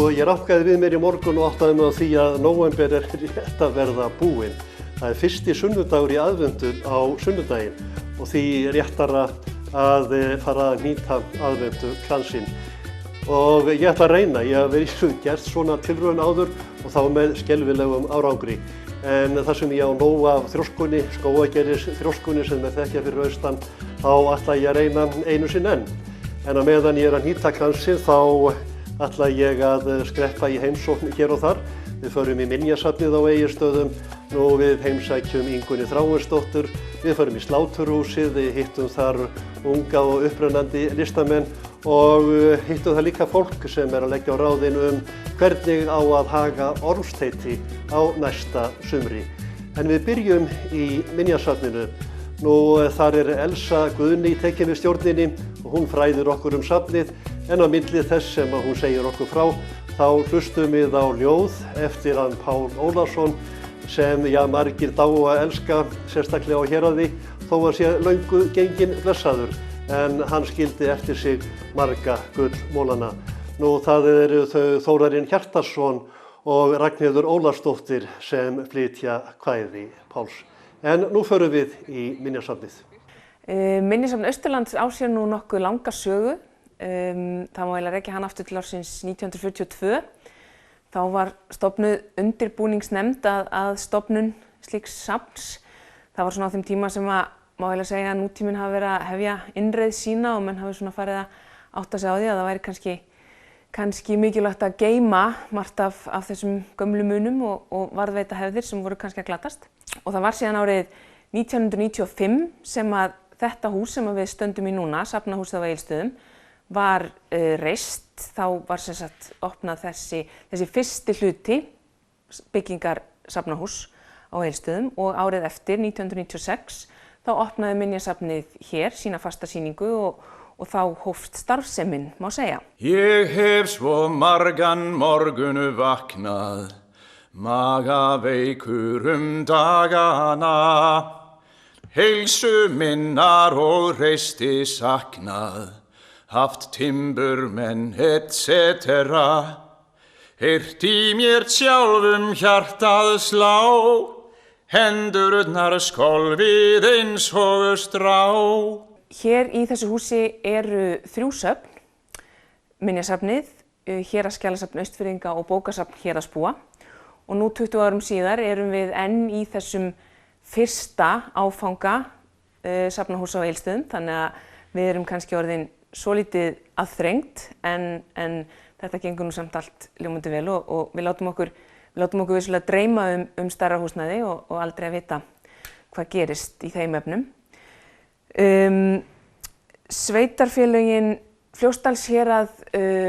Ég rankaði við mér í morgun og áttaði mig á því að nóvember rétt að verða búinn. Það fyrsti sunnudagur í aðventu á sunnudaginn og því réttara að fara að nýta aðventu kransinn. Og ég ætla að reyna, ég hef verið gert svona tilraun áður og þá með skelfilegum árangri. En þar sem ég á nóg af þrjóskunni, skógagerðis þrjóskunni sem er þekkja fyrir austan, þá ætla ég að reyna einu sinni enn. En á meðan ég er að nýta kransinn þá ætla ég að skreppa í heimsókn hér og þar. Við förum í minjasafnið á Egilsstöðum, við heimsækjum Ingunni Þráinsdóttur, við förum í sláturhúsið, við hittum þar unga og upprennandi listamenn og hittum þar líka fólk sem er að leggja á ráðin hvernig á að haga ormsteiti á næsta sumri. En við byrjum í minjasafninu. Þar er Elsa Guðni tekin við stjórninni og hún fræðir okkur safnið. En á milli þess sem hún segir okkur frá, þá hlustum við á ljóð eftir hann Pál Ólafsson sem margir dá að elska, sérstaklega á Héraði, þó að sé löngu genginn blessaður, en hann skildi eftir sig marga gullmolana. Það eru þau Þórarinn Hjartarson og Ragnheiður Ólafsdóttir sem flytja kvæði Páls. En nú förum við í minjasafnið. Minjasafn Austurlands á sér nú nokkuð langa sögu. Það má eiginlega rekja hann aftur til ársins 1942. Þá var stofnuð undirbúningsnefnd að stofnun slíks safns. Það var svona á þeim tíma sem má eiginlega segja að nútíminn hafi verið að hefja innreið sína og menn hafi svona farið að átta sig á því að það væri kannski mikilvægt að geyma margt af þessum gömlu munum og varðveita hefðir sem voru kannski að glatast. Og það var síðan árið 1995 sem að þetta hús sem við stöndum í núna, Safnahúsið á Egilsstöðum, var reist. Þá var sem sagt opnað þessi fyrsti hluti byggingar safnahús á Egilsstöðum og árið eftir, 1996, þá opnaði minjasafnið hér sína fasta sýningu og þá hófst starfsemin, má segja. Ég hef svo margan morgunu vaknað, magaveikur dagana, heilsu minnar og reisti saknað, haft timburmenn etc. Heyrt í mér sjálfum hjartað slá, hendurnar skolfið eins og strá. Hér í þessu húsi eru 3 söfn, minjasafnið, Héraðsskjalasafn Austfirðinga og bókasafn Héraðsbúa. Og nú 20 árum síðar erum við enn í þessum fyrsta áfanga safnahús á Egilsstöðum, þannig að við erum kannski orðin svolítið aðþrengt en þetta gengur nú samt allt ljómandi vel og við látum okkur vissulega dreyma stærra húsnæði og aldrei að vita hvað gerist í þeim efnum. Sveitarfélögin Fljótsdalshérað,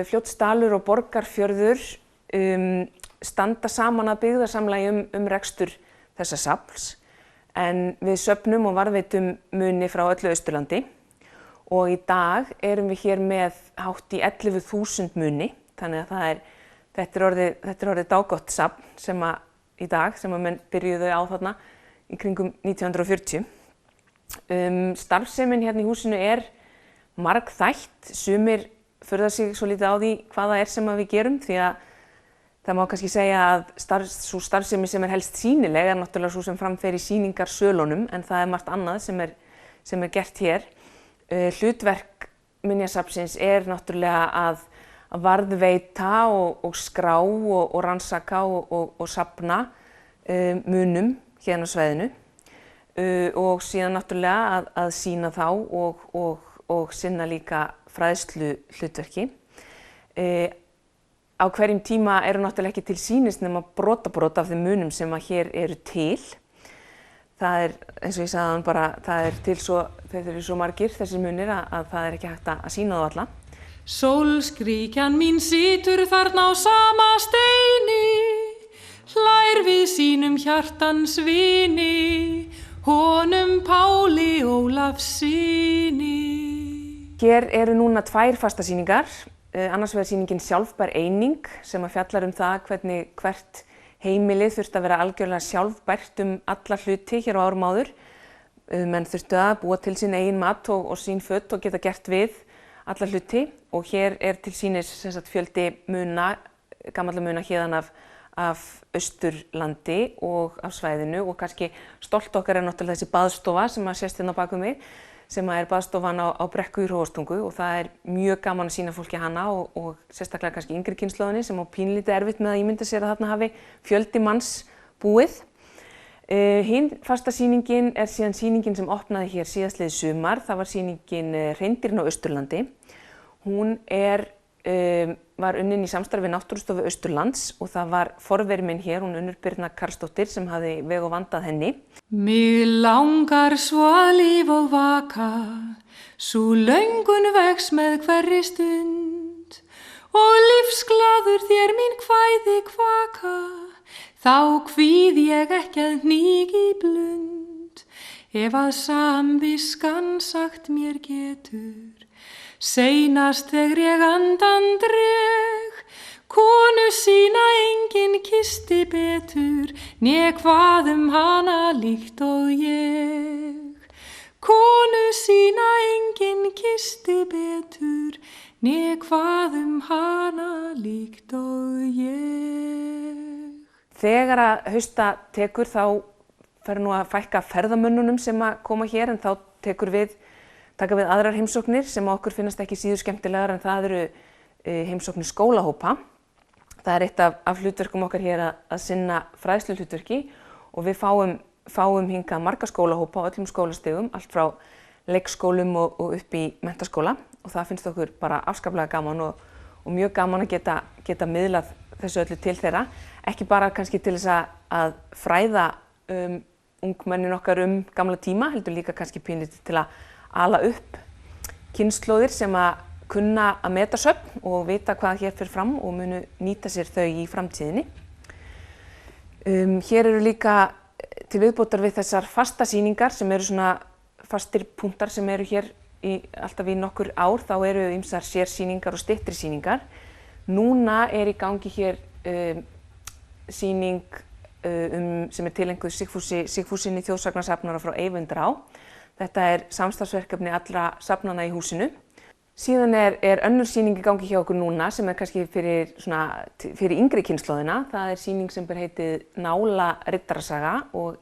Fljótsdalur og Borgarfjörður standa saman að byggðarsamlagi rekstur þessa safns en við söfnum og varðveitum muni frá öllu Austurlandi. Og í dag erum við hér með hátt í 11.000 muni, þannig að þetta er orðið dágott safn sem menn byrjuðu á þarna í kringum 1940. Starfsemin hérna í húsinu er margþætt, sumir furða sig svo lítið á því hvað það er sem við gerum því að það má kannski segja að sú starfsemi sem er helst sýnileg er náttúrulega sú sem framfer í sýningarsölunum en það er margt annað sem er gert hér. Hlutverk minjasafnsins er náttúrulega að varðveita og skrá og rannsaka og safna munum hérna á svæðinu og síðan náttúrulega að sýna þá og sinna líka fræðslu hlutverki. Á hverjum tíma eru náttúrulega ekki til sýnis nema brot af þeim munum sem hér eru til. Það er, eins og ég sagði áðan bara, þeir eru svo margir þessir munir að það er ekki hægt að sýna þá alla. Sólskríkjan mín situr þarna á sama steini, hlær við sínum hjartans vini honum Páli Ólafssyni. Hér eru núna 2 fastasýningar, annars vegar sýningin Sjálfbær eining sem að fjallar það hvernig hvert heimilið þurfti að vera algjörlega sjálfbært alla hluti hér á árum áður. Menn þurftu að búa til sín eigin mat og sín föt og geta gert við alla hluti og hér til sýnis fjöldi muna, gamalla muna héðan af Austurlandi og af svæðinu og kannski stolt okkar náttúrulega þessi baðstofa sem að sést hérna á baku mig sem að baðstofan á Brekku í Hróarstungu og það mjög gaman að sýna fólki hana og sérstaklega kannski yngri kynslóðinni sem á pínlítið erfitt með að ímynda sér að þarna hafi fjöldi manns búið. Hin fasta sýningin síðan sýningin sem opnaði hér síðastliðið sumar, það var sýningin Hreindýrin á Austurlandi. Hún var unnin í samstarfi við Náttúrustofu Austurlands og það var forveri minn hér, hún Unnur Birna Karlsdóttir sem hafði veg og vandað henni. Mig langar svo að líf og vaka, svo löngun vex með hverri stund og lífsglaður þér mín kvæði kvaka, þá kvíð ég ekki að hnígi blund, ef að samviskan sagt mér getur. Seinast þegar ég andan dreg, konu sína enginn kisti betur, né hvað hana líkt og ég. Konu sína enginn kisti betur, né hvað hana líkt og ég. Þegar að hausta tekur þá fer nú að fækka ferðamönnunum sem að koma hér en þá taka við aðrar heimsóknir sem okkur finnast ekki síður skemmtilegar en það eru heimsóknir skólahópa. Það eitt af hlutverkum okkar hér að sinna fræðsluhlutverki og við fáum hingað marga skólahópa á öllum skólastigum, allt frá leikskólum og upp í menntaskóla og það finnst okkur bara afskaplega gaman og mjög gaman að geta miðlað þessu öllu til þeirra. Ekki bara kannski til þess að fræða ungmennin okkar gamla tíma, heldur líka kannski pínlítið til að ala upp kynslóðir sem að kunna að meta söfn og vita hvað hér fyrir fram og munu nýta sér þau í framtíðinni. Hér eru líka til viðbótar við þessar fasta sýningar sem eru svona fastir punktar sem eru hér alltaf í nokkur ár, þá eru ýmsar sérsýningar og styttri sýningar. Núna í gangi hér sýning sem tileinkuð Sigfússyni þjóðsagnasafnara frá Eyvindraá. Þetta samstarfsverkefni allra safnanna í húsinu. Síðan önnur sýning í gangi hjá okkur núna sem kannski fyrir yngri kynslóðina. Það sýning sem ber heitið Nála riddarasaga og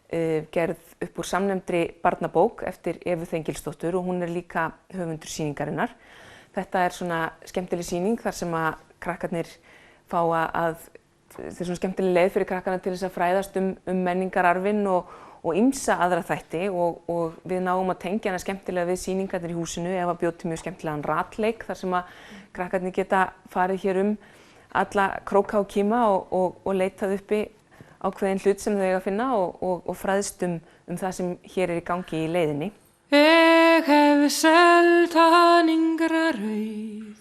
gerð upp úr samnefndri barnabók eftir Evu Þengilsdóttur og hún líka höfundur sýningarinnar. Þetta svona skemmtileg sýning þar sem að krakkarnir fá þetta svona skemmtileg leið fyrir krakkarna til þess að fræðast menningararfinn og ýmsa aðra þætti og við náum að tengja hana skemmtilega við sýningarnir í húsinu. Eva bjó til mjög skemmtilegan ratleik þar sem að krakkarnir geta farið hér alla króka og kíma og leitað uppi ákveðin hlut sem þau eiga að finna og fræðst það sem hér í gangi í leiðinni. Ég hef selt hann yngra rauð,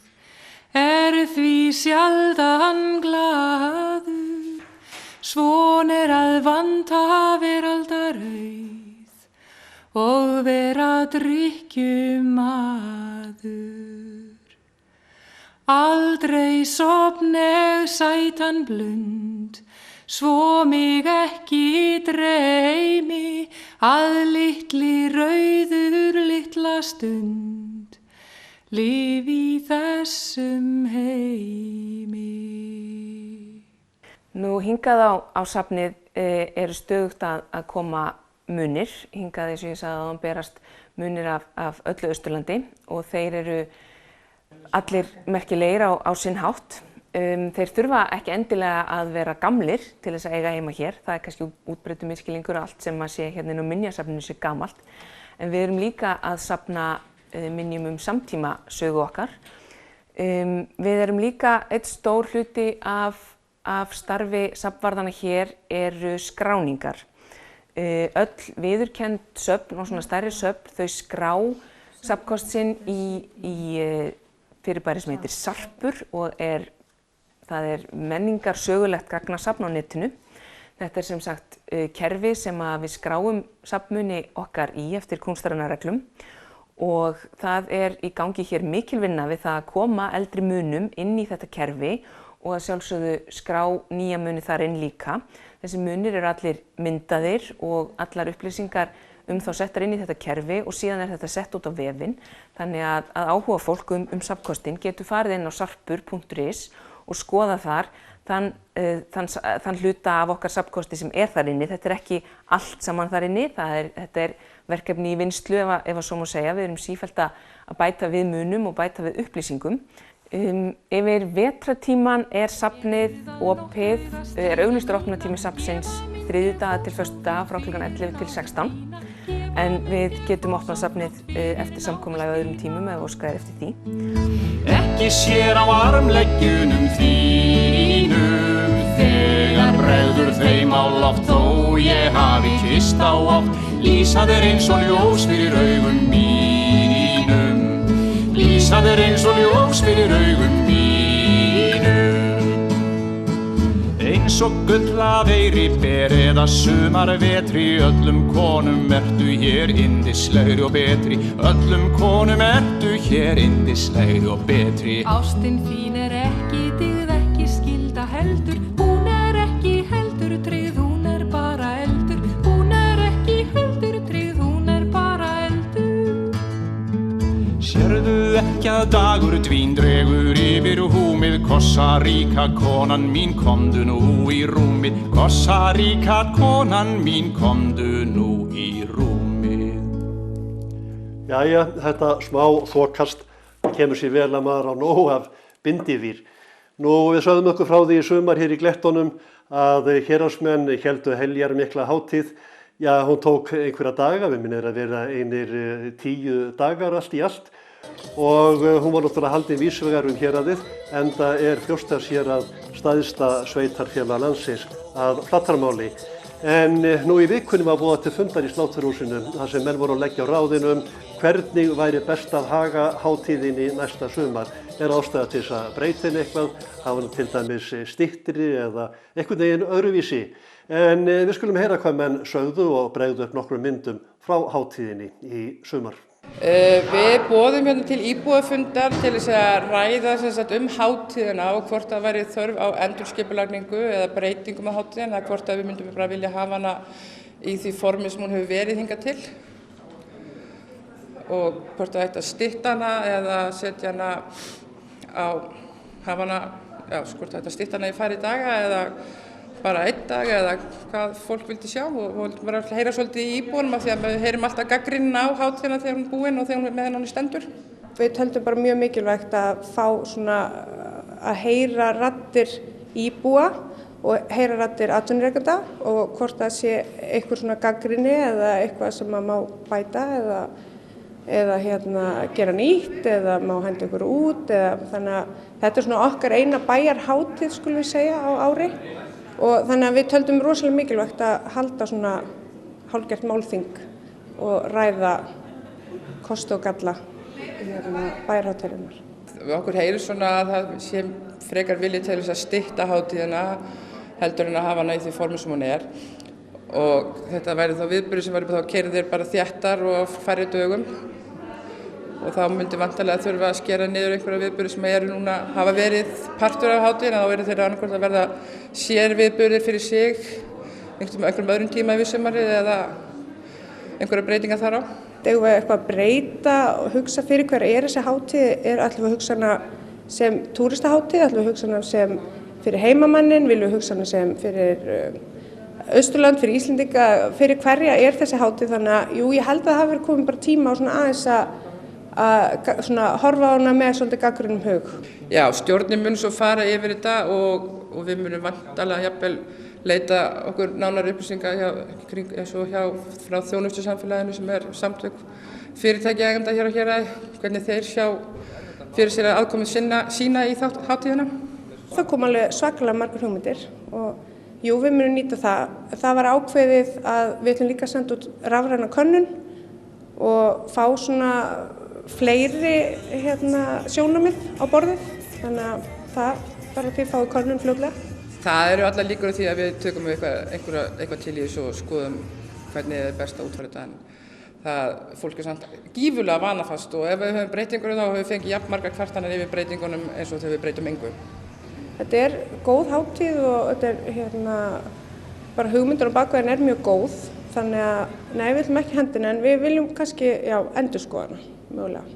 því sjaldan glaður, svon að vanta veraldar auð og vera drykkjumaður. Aldrei sofneg sætan blund, svo mig ekki dreymi að litli rauður litla stund, lif í þessum heimi. Nú hingað á safnið eru stöðugt að koma munir. Hingað eins og ég sagði áðan berast munir af öllu Austurlandi og þeir eru allir merkilegir á sinn hátt. Þeir þurfa ekki endilega að vera gamlir til þess að eiga heima hér. Það kannski útbreiddur misskilningur allt sem að sé hérna inn á minjasafninu sé gamalt. En við erum líka að safna minjum samtíma sögu okkar. Við erum líka einn stór hluti af starfi safnvarðanna hér eru skráningar. Öll viðurkennd söfn og svona stærri söfn þau skrá safnkost sinn í fyrirbæri sem heitir Sarpur og það menningar sögulegt gagnasafn á netinu. Þetta sem sagt kerfi sem að við skráum safnmuni okkar í eftir kúnstarinnareglum og það í gangi hér mikil vinna við það að koma eldri munum inn í þetta kerfi og að sjálfsögðu skrá nýja muni þar inn líka. Þessi munir eru allir myndaðir og allar upplýsingar þá settar inn í þetta kerfi og síðan þetta sett út á vefinn. Þannig að áhuga fólk safnkostinn getur farið inn á sarpur.is og skoða þar þann hluta af okkar safnkosti sem þar inni. Þetta ekki allt saman þar inni, þetta verkefni í vinnslu ef að svo má segja. Við erum sífellt að bæta við munum og bæta við upplýsingum. Yfir vetratíman safnið opið, auglýstur opnunartími safnsins þriðjudaga til föstudaga frá klukkan 11 til 16. En við getum opnað safnið eftir samkomulagi á öðrum tímum ef óskað eftir því. Ekki sér á armleggjunum þínum þegar bregður þeim á loft þó ég hafi kysst á oft. Lýsa þér eins og ljós fyrir augum mínum. Lýsa þér eins og ljós fyrir augum mínum. Eins og gull af eyri ber eða sumar vetri, öllum konum ertu hér yndislegri og betri. Öllum konum ertu hér yndislegri og betri. Ástin þín ekki dyggð, ekki skylda heldur. Hún ekki heldur tryggð, hún bara eldur. Hún ekki heldur tryggð, hún bara eldur. Sérðu ekki að dagur dvín dregur yfir húmið. Kosaríka konan mín, komdu nú í rúmið. Kosaríka konan mín, komdu nú í rúmið. Jæja, þetta smá þokast kemur sér vel að maður á nóg af bindivír. Nú, við sögðum okkur frá því í sumar hér í Glettunum að héraðsmenn héldu heljar mikla hátíð. Já, hún tók einhverja daga, við minnir að vera einir 10 dagar allt í allt. Og hún var náttúrulega haldin vísvegar héraðið, enda Fljótsdalshérað stærsta sveitarfélag landsins að flatarmáli. En nú í vikunni var boðað til fundar í Sláturhúsinu þar sem menn voru að leggja á ráðinu hvernig væri best að haga hátíðinni næsta sumar. Ástæða til þess að breyta henni eitthvað, hafa hann til dæmis styttri eða einhvern veginn öðruvísi. En við skulum heyra hvað menn sögðu og bregðu upp nokkrum myndum frá hátíðinni í sumar. Við boðum hérna til íbúafundar til þess að ræða hátíðina og hvort það væri þörf á endurskipulagningu eða breytingum á hátíðina, eða hvort við myndum bara vilja hafa hana í því formi sem hún hefur verið hingað til og hvort það ætti að stytta hana eða setja hana hvort það ætti að stytta hana í færri daga eða bara einn dag eða hvað fólk vildi sjá og bara heyra svolítið í íbúunum af því að við heyrum alltaf gagnrýnina á hátíðina þegar hún er búin og þegar hún meðan hún stendur. Við töldum bara mjög mikilvægt að fá að heyra raddir íbúa og heyra raddir atvinnurekenda og hvort það sé eitthvað gagnrýni eða eitthvað sem má bæta eða gera nýtt eða má henda ykkur út þannig að þetta okkar eina bæjarhátíð skulum við segja á ári. Og þannig að við töldum rosalega mikilvægt að halda hálfgert málþing og ræða kosti og galla bæjarhátíðarinnar. Okkur heyrir að það sé frekar vilji til þess að stytta hátíðina heldur en að hafa hana í því formi sem hún og þetta væri þá viðburðir sem væri þá keyrðir bara þéttar og færri dögum og þá myndi vantarlega þurfa að skera niður einhverja viðburðir sem núna hafa verið partur af hátíðina þá þeirra annarkvort að verða sér viðburðir fyrir sig einhverjum öðrum tíma yfir sumarið eða einhverja breytingar þar á. Þegar við eitthvað að breyta og hugsa fyrir hver þessi hátíð ætlum við að hugsa hana sem túristahátíð, ætlum við að hugsa hana sem fyrir heimamannin, viljum við hugsa hana sem fyrir Austurland, fyrir Íslendinga, fyrir hverja þessi hátíð þannig að ég held að það hafi verið komið bara tíma á aðeins að horfa á hana með svolítið gagnrýnum hug. Já, stjórnin mun svo fara yfir þetta og við munum vantarlega jafnvel leita okkur nánari upplýsinga frá þjónustusamfélaginu sem samtök fyrirtækjaeigenda hér á héraði, hvernig þeir sjá fyrir sér að aðkomu sína í hátíðina. Það kom alveg svakalega margar hugmyndir og við munum nýta það. Það var ákveðið að við ætlum líka að senda út rafræna könnun og fá fleiri sjónarmið á borðið. Þannig að það bara þið fáið könnun fljótlega. Það eru allar líkur á því að við tökum eitthvað til í þessu og skoðum hvernig er best að útfæra þetta. En fólk samt gífurlega vanafast og ef við höfum breytingur þá höfum við fengið jafn margar kvartanir yfir breytingunum eins og þegar við breytum engu. Þetta er góð hátíð og þetta er bara hugmyndur á bakveginn er mjög góð. Þannig að, nei, við viljum ekki hendina en við viljum kannski, endurskoða hana, mögulega.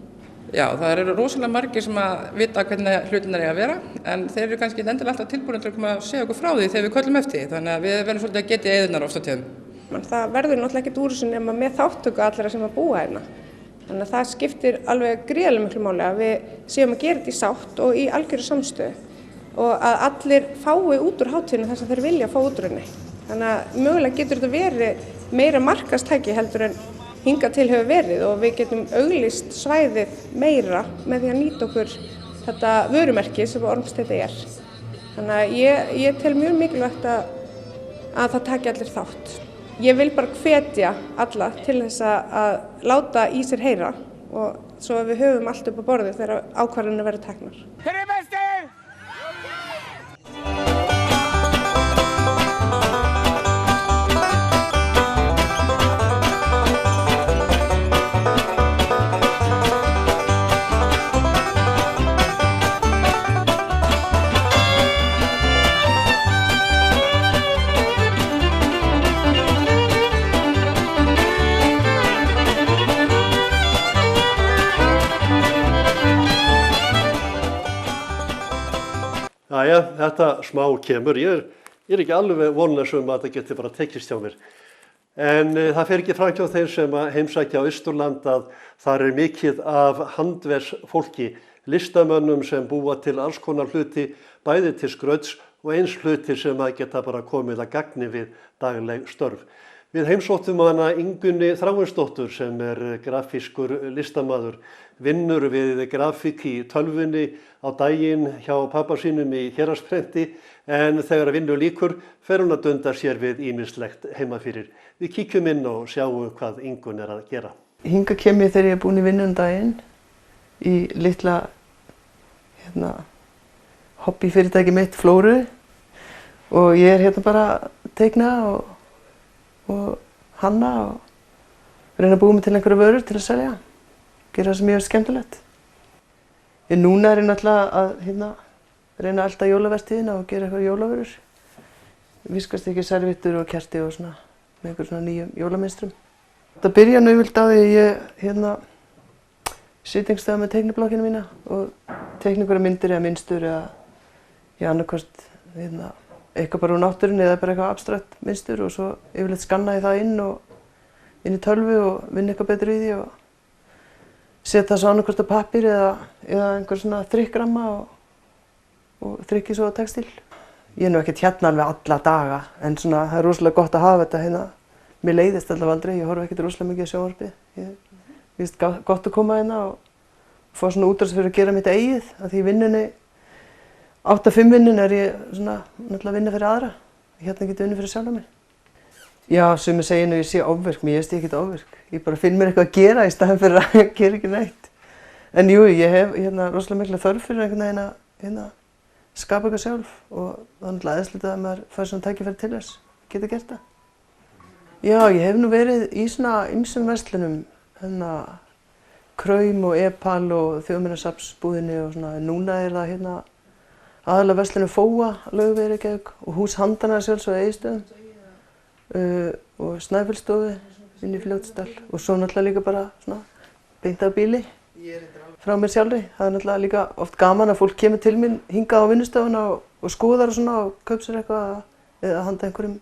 Já, það eru rosalega margir sem að vita hvernig hlutirnir eiga að vera, en þeir eru kannski endilega alltaf tilbúin til að koma að segja okkur frá því þegar við köllum eftir því, þannig að við verðum svolítið að geta í eyðurnar oft á tíðum. Það verður náttúrulega ekkert úr þessu nema með þáttöku allra sem að búa hérna. Þannig að það skiptir alveg gríðarlega miklu máli að við séum að gera þetta í sátt og í algjöru samstöðu og að allir fái út úr hátíðinni þess að þeir vilja fá út úr henni. Þannig að mögulega getur þetta verið meira markaðstæki heldur en hingað til hefur verið og við getum auglýst svæðið meira með því að nýta okkur þetta vörumerki sem Ormssteiti er. Þannig að ég tel mjög mikilvægt að það taki allir þátt. Ég vil bara hvetja alla til þess að láta í sér heyra og svo að við höfum allt upp á borðið þegar ákvarðanir verða teknar. Hver er bestur? Jæja, þetta smá kemur. Ég er ekki alveg vonlaus að þetta geti bara tekist hjá mér. En það fer ekki fram hjá þeir sem heimsækja á Austurland að þar er mikið af handverksfólki, listamönnum sem búa til alls konar hluti, bæði til skrauts og eins hluti sem geta bara komið að gagni við dagleg störf. Við heimsóttum hana Ingunni Þráinsdóttur sem er grafískur listamaður, vinnur við grafík í tölvunni á daginn hjá pappa sínum í héraðsprenti en þegar vinnu lýkur fer hún að dunda sér við ýmislegt heima fyrir. Við kíkjum inn og sjáum hvað Ingunn er að gera. Hingað kem ég þegar ég er búin í vinnu daginn í litla hobbyfyrirtæki mitt Flóru og ég er bara að teikna og hanna og reyna að búa mig til einhverja vörur til að selja, gera það sem ég veist skemmtilegt. Núna er ég náttúrulega að reyna að elda jólavertíðina og gera eitthvað jólavörur. Viskast ekki servittur og kerti og svona með einhver svona nýjum jólamynstrum. Það byrja nú yfirleitt á því að ég sit einhvers staðar með teikniblokkina mína og teikna einhverja myndir eða mynstur eða annarkvort eitthvað bara úr náttúrunni eða bara eitthvað abstrakt mynstur og svo yfirleitt skanna ég það inn í tölvu og vinna eitthvað betur í því og setja það svo annarkvort á pappír eða einhver svona þrykkramma og þrykki svo á textíl. Ég er nú ekkert hérna alveg alla daga en svona það er rosalega gott að hafa þetta Mér leiðist allavega aldrei, ég horfi ekkert rosalega mikið á sjónvarpið. Mér finnst gott að koma hérna og fá svona útrás fyrir að gera mitt eigið af því í vinnunni 8-5 vinnun er ég svona náttúrulega að vinna fyrir aðra. Hérna get ég unnið fyrir sjálfa mig. Já, sumir segja nú ég sé ofvirk, mér finnst ég ekkert ofvirk. Ég bara finn mér eitthvað að gera í staðinn fyrir að gera ekki neitt. En jú, ég hef rosalega mikla þörf fyrir einhvern veginn að skapa eitthvað sjálf og það er náttúrulega eðlislegt að maður fær svona tækifæri til þess, geta gert það. Já, ég hef nú verið í svona ýmsum verslunum, Kraum og Epal og Þjóðminjasafnsbúðinni og svona. Núna er það aðalega verslunum Fóa, Laugavegi Reykjavík og Hús handanna sjálfsögðu á Egilsstöðum og Snæfellsstofu inn í Fljótsdal og svo náttúrulega líka bara svona beint af bíli frá mér sjálfri. Það er náttúrulega líka oft gaman að fólk kemur til mín hingað á vinnustofuna og skoðar og svona og kaup sér eitthvað eða handa einhverjum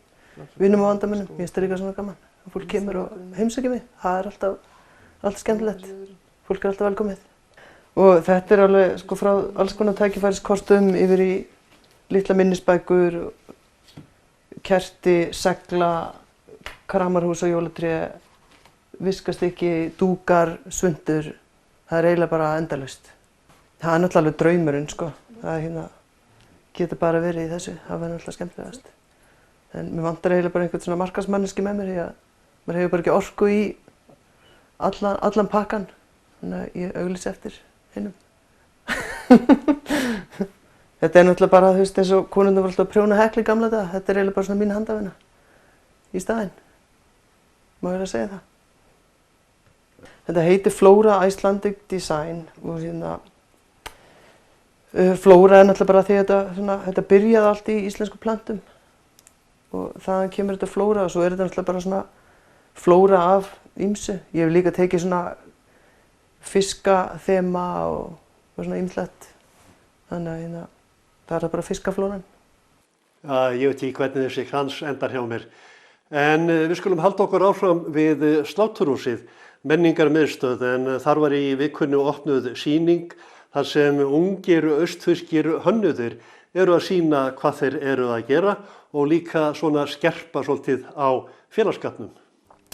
vinnum og vandamönnum. Mér finnst það líka svona gaman að fólk kemur og heimsækir mig. Það er alltaf skemmtilegt. Fólk er alltaf velkomið. Og þetta er alveg frá alls konar tækifæriskostum yfir í litla minnisbækur, kerti, segla, kramarhús og jólatré, viskastykki, dúkar, svundur. Það er eiginlega bara endalaust. Það er náttúrulega alveg draumurinn, Það getur bara verið í þessu. Það verður náttúrulega skemmtilegast. En mér vantar eiginlega bara einhvern svona markaðsmanneski með mér því að maður hefur bara ekki orku í allan pakkan. Þannig að ég auglýsi eftir hinum. Þetta náttúrulega bara, þú veist, eins og konurnar voru alltaf að prjóna hekli gamla daga. Þetta eiginlega bara svona mín handavinna í staðinn. Má ég að segja það. Þetta heitir Flora Icelandic Design og hérna Flora náttúrulega bara því þetta byrjaði allt í íslensku plantum og þaðan kemur þetta Flora og svo þetta náttúrulega bara svona flóra af ýmsu. Ég hef líka tekið svona fiskaþema og svona ýmslegt. Þannig að það bara fiskaflóran. Já, ég veit ekki hvernig þessi krans endar hjá mér. En við skulum halda okkur áfram við Sláturhúsið, menningarmiðstöð, en þar var í vikunni opnuð sýning þar sem ungir austfirskir hönnuðir eru að sýna hvað þeir eru að gera og líka svona skerpa svolítið á félagsskapnum.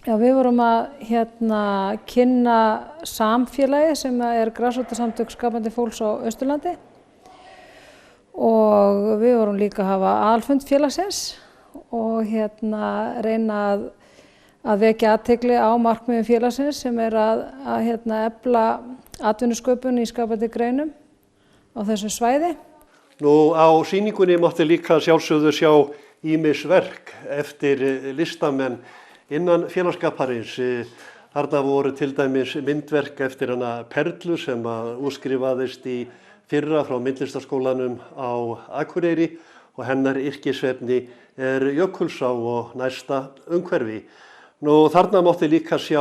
Já, við vorum að kynna samfélagi sem er grasrótarsamtök skapandi fólks á Austurlandi og við vorum líka að hafa aðalfund félagsins og reyna að vekja athygli á markmiðum félagsins sem er að efla atvinnusköpun í skapandi greinum á þessu svæði. Nú á sýningunni mátti líka sjálfsögðu sjá ýmis verk eftir listamenn innan félagsskaparins. Þarna voru til dæmis myndverk eftir hana Perlu sem útskrifaðist í fyrra frá myndlistarskólanum á Akureyri og hennar yrkisefni er Jökulsá og næsta umhverfi. Nú þarna mátti líka sjá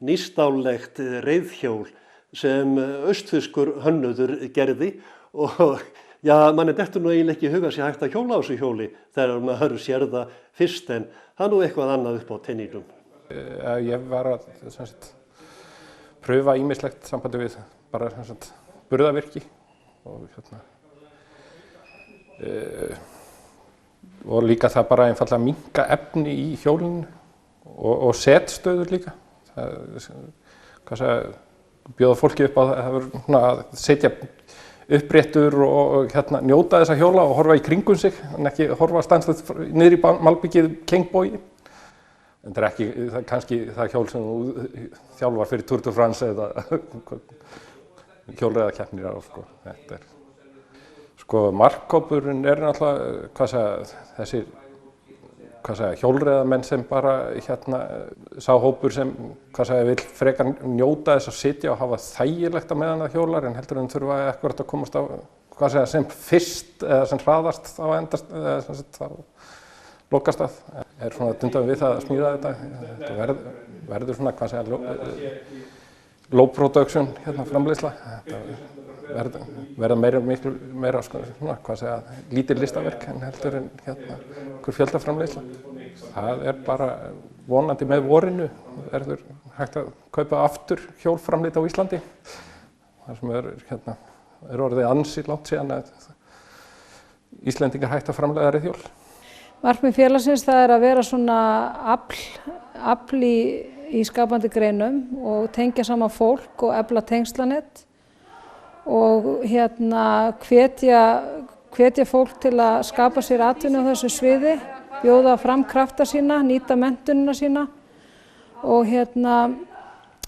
nýstálegt reiðhjól sem austfirskur hönnuður gerði og já, manni dettur nú eiginlega ekki í huga sér hægt að hjóla á þessu hjóli þegar maður sér það fyrst en það er nú eitthvað annað upp á tenninum. Ég var að pröfa ýmislegt sambandi við bara burðarvirki og líka það bara einfaldlega minnka efni í hjólinu og setstöður líka. Bjóða fólki upp á að setja uppréttur og njóta þessa hjóla og horfa í kringum sig en ekki horfa stanslegt niður í malbyggið Kengbogi. En það er ekki kannski það hjól sem þú þjálfar fyrir Tour de France eða hjólreiðakeppnir á. Þetta er markhópurinn er náttúrulega þessir hjólreiðamenn sem bara sá hópur sem vill frekar njóta þess að sitja og hafa þægilegt á meðan það hjólar en heldur en þurfa ekkert að komast á sem fyrst eða sem hraðast á endast eða þá lokast að. Er svona dundan við það að smíða þetta. Þetta verður svona low production framleiðsla. Verða meira lítil listaverk en heldur en einhver fjöldaframleiðsla. Það er bara vonandi með vorinu verður hægt að kaupa aftur hjól framleitt á Íslandi. Það sem er orðið ansi langt síðan að Íslendingar hægt að framleiða reiðhjól. Markmið félagsins það er að vera svona afl í skapandi greinum og tengja saman fólk og efla tengslanett og hvetja fólk til að skapa sér atvinnu á þessu sviði, bjóða fram krafta sína, nýta menntunina sína og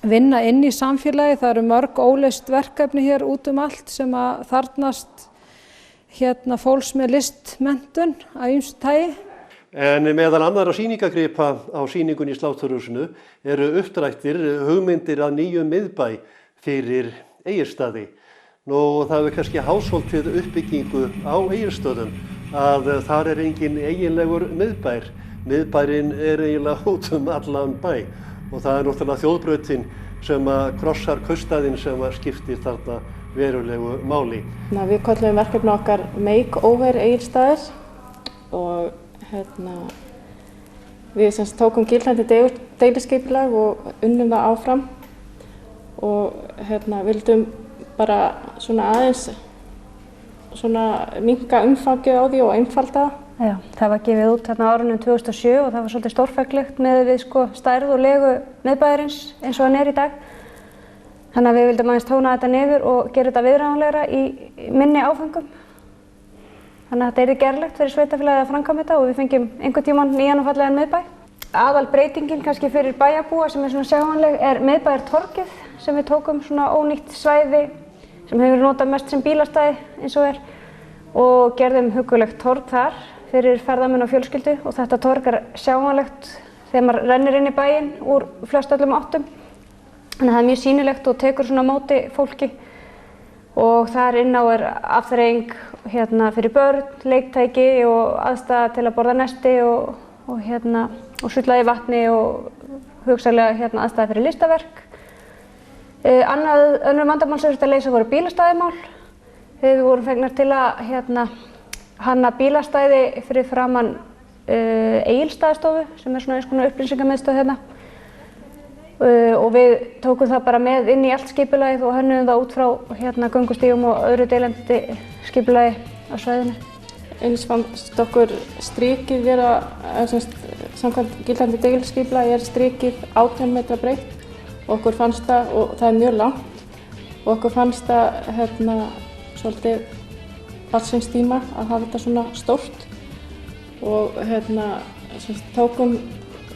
vinna inn í samfélagi. Það eru mörg óleyst verkefni hér út allt sem að þarfnast fólks með listmenntun af ýmsu tagi. En meðal annarra sýningagripa á sýningunni í Sláturhúsinu eru uppdrættir hugmyndir að nýjum miðbæ fyrir Egilsstaði. Nú það hefur kannski hásvoltið uppbyggingu á Egilsstöðum að þar er engin eiginlegur miðbær. Miðbærinn er eiginlega út allan bæ og það er náttúrulega þjóðbrautin sem krossar kaupstaðinn sem skiptir þarna verulegu máli. Við köllum verkefni okkar Makeover Egilsstaðir og við tókum gildandi deiliskipulag og unnum það áfram og vildum bara svona aðeins minnka umfangið á því og einfalda. Já, það var gefið út á árunum 2007 og það var svolítið stórfenglegt með við stærð og legu miðbæjarins eins og hann er í dag. Þannig að við vildum aðeins tóna þetta niður og gera þetta viðráðanlegra í minni áföngum. Þannig að þetta yrði gerlegt fyrir sveitarfélagið að framkvæma þetta og við fengjum einhvern tímann nýjan og fallegan miðbæ. Aðalbreytingin kannski fyrir bæjarbúa sem er svona sjáanleg er miðbæjartorgið sem við tókum svona ónýtt svæði sem hefur verið notað mest sem bílastæði eins og er og gerðum huggulegt torg þar fyrir ferðamenn og fjölskyldu og þetta torg sjáanlegt þegar maður rennir inn í bæinn úr flestöllum áttum. Þannig að það mjög sýnilegt og tekur svona á móti fólki og þar inn á afþreying fyrir börn, leiktæki og aðstaða til að borða nesti og sulla í vatni og hugsanlega aðstaða fyrir listaverk. Önnur vandamál sem þurfti að leysa voru bílastæðimál. Við vorum fengnar til að hanna bílastæði fyrir framan Egilsstaðastofu sem svona eins konar upplýsingamiðstöð hérna. Og við tókum það bara með inn í allt skipulagið og hönnuðum það út frá göngustígum og öðru deilandi skipulagi á svæðinu. Eins fannst okkur strikið vera, samkvæmt gildandi deilskipulagi strikið 18 metra breitt og okkur fannst það, og það mjög langt, og okkur fannst það svolítið barnsins tíma að hafa þetta svona stórt og tókum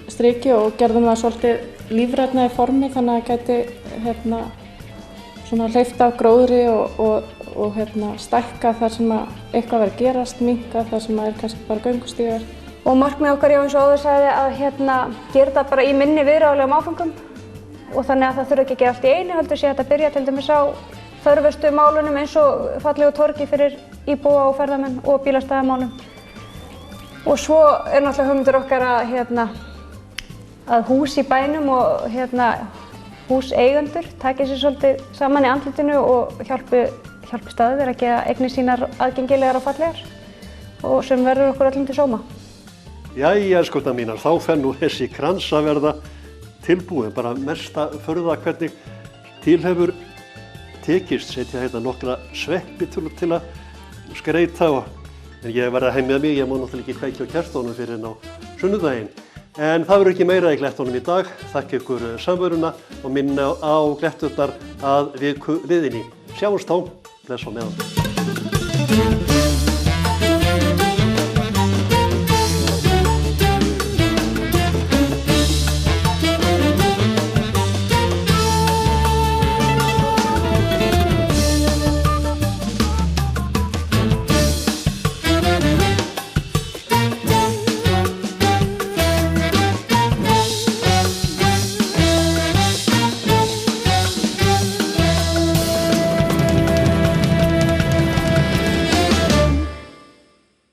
strikið og gerðum það svolítið lífrænna í formi þannig að það gæti svona hleypt af gróðri og stækka þar sem eitthvað verið að gerast, minnka þar sem kannski bara göngustígar. Og markmið okkar, eins og áður sagði, að gera þetta bara í minni viðráðanlegum áföngum og þannig að það þurfi ekki að gera allt í einu, heldur sé hægt að byrja til dæmis á þörfustu málunum eins og fallegu torgi fyrir íbúa og ferðamenn og bílastæðamálum. Og svo náttúrulega hugmyndir okkar að hús í bænum og húseigendur taki sér svolítið saman í andlitinu og hjálpi staðir að gera eignir sínar aðgengilegar og fallegar og sem verður okkur öllum til sóma. Jæja, skotnar mínar, þá fer nú þessi krans að verða tilbúin. Bara mesta furða hvernig til hefur tekist setja hérna nokkra sveppi til að skreyta en ég verði heim með mig, ég má náttúrulega ekki kveikja á kertunum fyrir á sunnudaginn. En það verður ekki meira í Glettunum í dag. Þakka ykkur samveruna og minna á Gletturnar að viku liðinni. Sjáumst þá, bless á meðan.